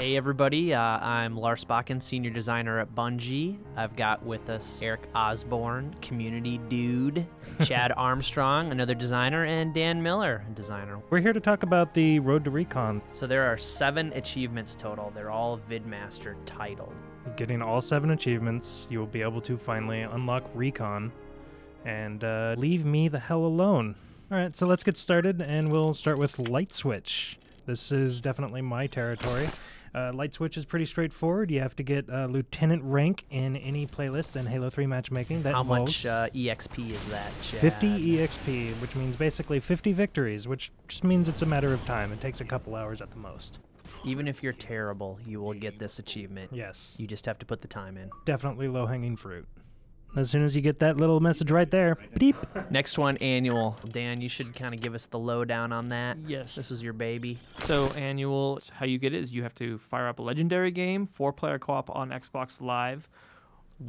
Hey everybody, I'm Lars Bakken, Senior Designer at Bungie. I've got with us Eric Osborne, Community Dude, Chad Armstrong, another designer, and Dan Miller, a designer. We're here to talk about the Road to RECON. So there are 7 achievements total. They're all VidMaster titled. Getting all 7 achievements, you will be able to finally unlock RECON and leave me the hell alone. Alright, so let's get started, and we'll start with Light Switch. This is definitely my territory. Light Switch is pretty straightforward. You have to get Lieutenant rank in any playlist in Halo 3 matchmaking. That How involves much EXP is that, Chad? 50 EXP, which means basically 50 victories, which just means it's a matter of time. It takes a couple hours at the most. Even if you're terrible, you will get this achievement. Yes. You just have to put the time in. Definitely low-hanging fruit. As soon as you get that little message right there, beep. Next one, annual. Dan, you should kind of give us the lowdown on that. Yes. This was your baby. So annual, how you get it is you have to fire up a legendary game, 4-player co-op on Xbox Live.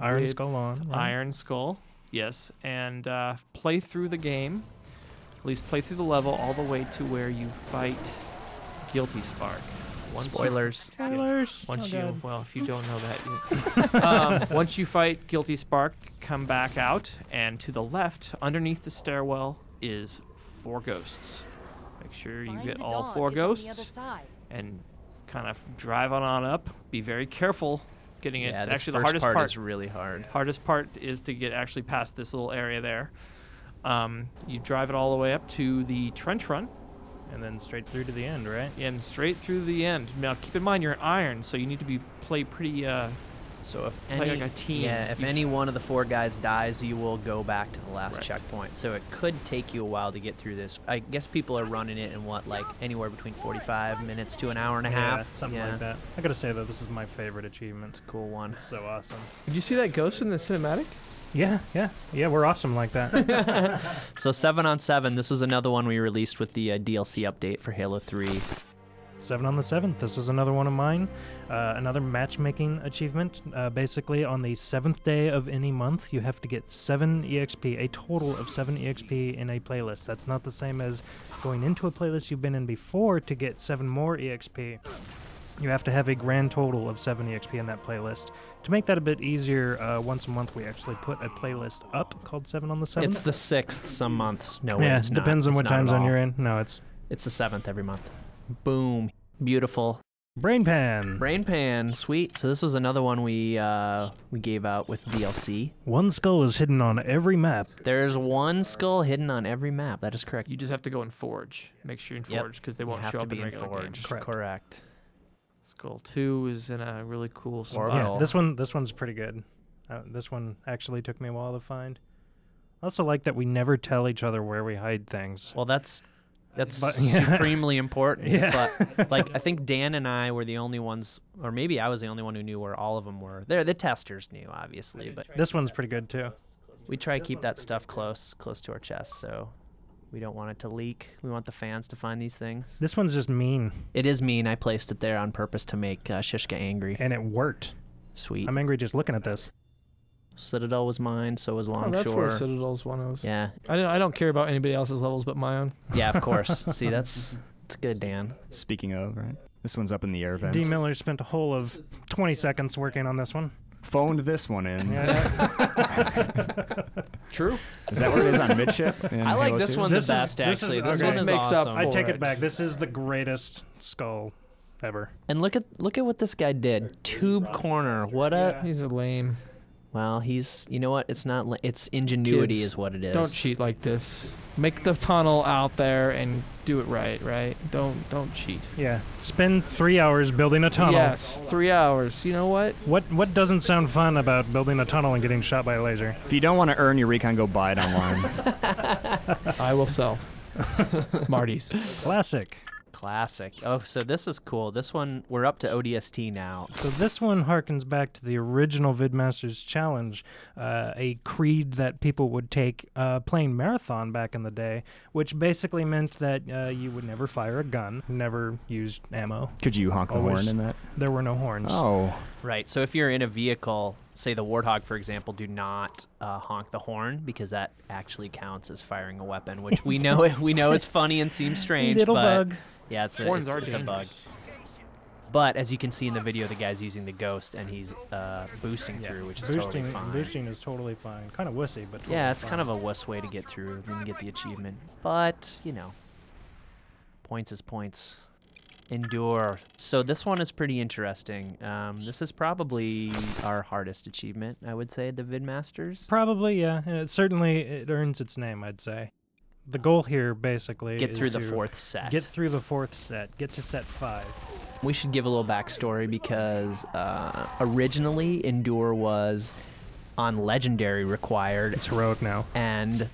Iron with Skull on. Right? Iron Skull, yes. And play through the game, at least play through the level all the way to where you fight Guilty Spark. Spoilers. Well, if you don't know that yet. Once you fight Guilty Spark, come back out, and to the left, underneath the stairwell, is 4 ghosts. Make sure you get all 4 ghosts, and kind of drive on up. Be very careful getting it. Yeah, Actually, the the hardest part is really hard. Hardest part is to get actually past this little area there. You drive it all the way up to the trench run. And then straight through to the end, right? And straight through the end. Now, keep in mind, you're iron, so you need to play pretty, So if play any, like a team. yeah, if any one of the 4 guys dies, you will go back to the last Right. checkpoint. So it could take you a while to get through this. I guess people are running it in like anywhere between 45 minutes to an hour and a half. Something like that. I gotta say, though, this is my favorite achievement. Cool one. It's so awesome. Did you see that ghost in the cinematic? Yeah, we're awesome like that. So 7 on 7. This was another one we released with the DLC update for Halo 3. 7 on the 7th. This is another one of mine. Another matchmaking achievement. Basically, on the 7th day of any month, you have to get 7 EXP, a total of 7 EXP in a playlist. That's not the same as going into a playlist you've been in before to get 7 more EXP. You have to have a grand total of 7 EXP in that playlist. To make that a bit easier, once a month we actually put a playlist up called 7 on the 7th. It's the 6th some months. No, yeah, it's not. Depends on It's what not time at zone all. you're in. No, it's It's the 7th every month. Boom. Beautiful. Brain Pan. Brain Pan. Sweet. So this was another one we gave out with DLC. One skull is hidden on every map. There's 1 skull hidden on every map. That is correct. You just have to go in Forge. Make sure you're in Yep. Forge, because they You won't have show to up be in in regular Forge. games. Correct. Skull 2 is in a really cool spot. Orbital. Yeah, this one's pretty good. This one actually took me a while to find. I also like that we never tell each other where we hide things. Well, that's But, yeah. supremely important. Yeah. It's like I think Dan and I were the only ones, or maybe I was the only one who knew where all of them were. The testers knew, obviously, but This one's pretty good too. we try to keep that stuff close to our chest, so we don't want it to leak. We want the fans to find these things. This one's just mean, It is mean. I placed it there on purpose to make Shishka angry. and it worked. Sweet. I'm angry just looking at this. Citadel was mine, so was Oh, that's where Longshore. Citadel's one of. Yeah, I don't care about anybody else's levels but my own. yeah, of course. See, that's good, Dan. Speaking of, right? This one's up in the air vent. D. Miller spent a whole of 20 seconds working on this one. Phoned this one in. Yeah. True. Is that where it is on midship? in I like Halo this 2? one This the is- best, this is- actually. okay. This one This is makes up awesome. I take for it it. back. This is the greatest skull ever. And look at what this guy did. Tube corner. What a He's a lame. well. He's you know what? It's not. It's ingenuity Kids, is what it is. Don't cheat like this. Make the tunnel out there and do it right, right? Don't cheat. Yeah. Spend 3 hours building a tunnel. Yes, 3 hours. You know what? What doesn't sound fun about building a tunnel and getting shot by a laser? If you don't want to earn your recon, go buy it online. I will sell. Marty's. Classic. Classic. Oh, so this is cool. This one we're up to ODST now. So this one harkens back to the original VidMasters Challenge, a creed that people would take playing Marathon back in the day, which basically meant that you would never fire a gun, never use ammo. Could you honk the Always. horn in that? There were no horns. Oh. Right. So if you're in a vehicle, say the Warthog, for example, do not honk the horn because that actually counts as firing a weapon, which we know is funny and seems strange. Little but bug. Yeah, it's a Horns are bug. dangerous. But as you can see in the video, the guy's using the ghost and he's boosting through, which is totally fine. Boosting is totally fine. Kind of wussy, but totally Yeah, it's fine. kind of a wuss way to get through and get the achievement. But, you know, points is points. Endure. So this one is pretty interesting. This is probably our hardest achievement, I would say, the Vidmasters. Probably, yeah. It earns its name, I'd say. The goal here, basically, Get is through the to 4th set. Get through the 4th set. Get to set 5. We should give a little backstory because originally Endure was on Legendary required. It's heroic now. And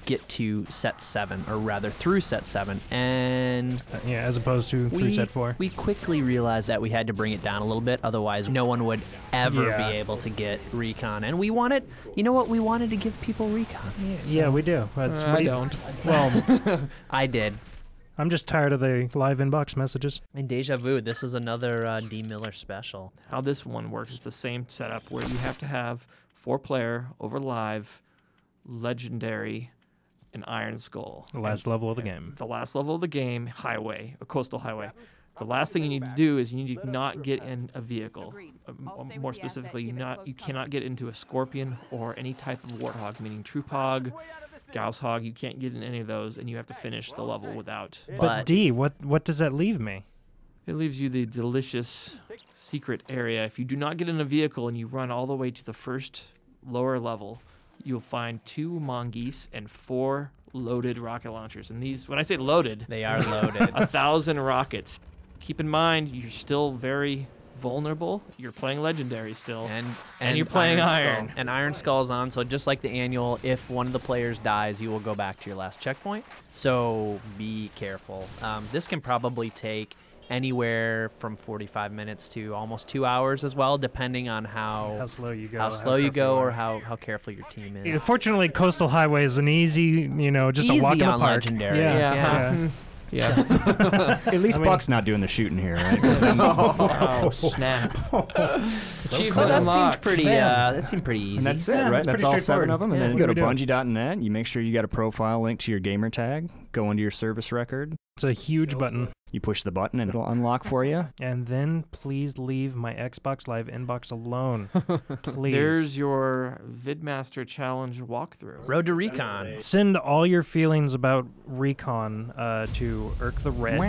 get to set 7, or rather through set 7. And Yeah, as opposed to through set 4. we quickly realized that we had to bring it down a little bit, otherwise no one would ever Yeah. be able to get Recon. And we wanted, you know what, we wanted to give people Recon. Yeah, we do. That's I don't. Well, I did. I'm just tired of the live inbox messages. And Deja Vu, this is another D. Miller special. How this one works is the same setup where you have to have 4-player over live, legendary, and Iron Skull. The last level of the game. The last level of the game, highway, a coastal highway. The last thing you need to do is you need to not get in a vehicle. More specifically, you cannot get into a scorpion or any type of warthog, meaning troop hog, Gauss hog. You can't get in any of those, and you have to finish the level without. But D, what does that leave me? It leaves you the delicious secret area. If you do not get in a vehicle and you run all the way to the first lower level, you'll find 2 mongoose and 4 loaded rocket launchers. And these, when I say loaded, They are loaded. 1,000 rockets. Keep in mind, you're still very vulnerable. You're playing Legendary still. And you're playing Iron. And Iron Skull's on, so just like the annual, if one of the players dies, you will go back to your last checkpoint. So be careful. This can probably take anywhere from 45 minutes to almost 2 hours as well, depending on how slow you go. how slow you go or how careful your team is. Fortunately, Coastal Highway is an easy, just a Easy walk in the on park. Legendary. Yeah. Yeah. At least Buck's not doing the shooting here, right? 'Cause then- Oh, snap. So Achievement that seemed unlocked. pretty. That seemed pretty easy. And that's it, Yeah, right? it's That's pretty all 7 of them. And straightforward. then Yeah, you go to what do we do? Bungie.net. You make sure you got a profile link to your gamer tag. Go into your service record. It's a huge button. You push the button and it'll unlock for you. And then please leave my Xbox Live inbox alone. Please. There's your Vidmaster Challenge walkthrough. Road to Recon. Send all your feelings about Recon to Irk the Red.